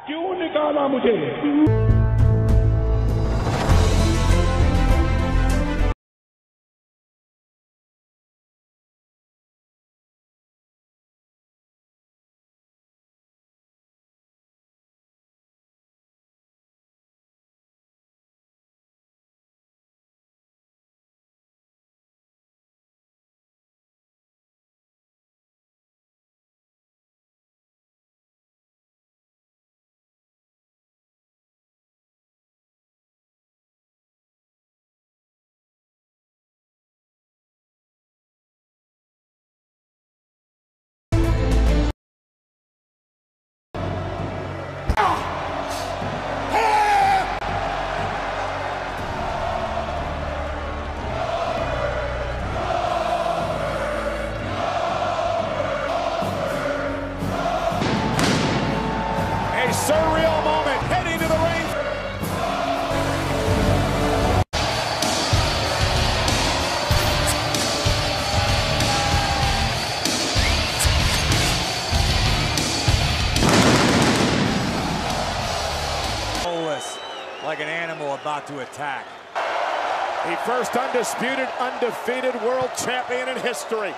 क्यों निकाला मुझे? Surreal moment, heading to the ring. Like an animal about to attack. The first undisputed, undefeated world champion in history.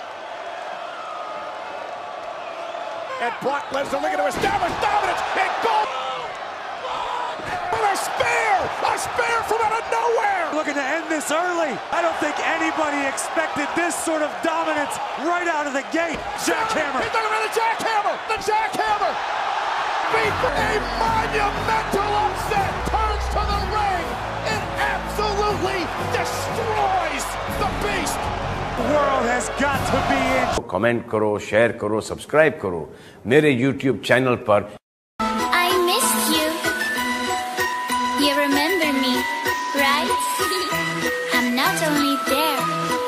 And Brock Lesnar looking to establish dominance and goal. A spear from out of nowhere. Looking to end this early. I don't think anybody expected this sort of dominance right out of the gate. Jackhammer. He's looking for the jackhammer. The jackhammer. A monumental upset turns to the ring. It absolutely destroys the beast. The world has got to be in. Comment करो, share करो, subscribe करो मेरे YouTube channel पर. I missed you. You remember me, right? I'm not only there.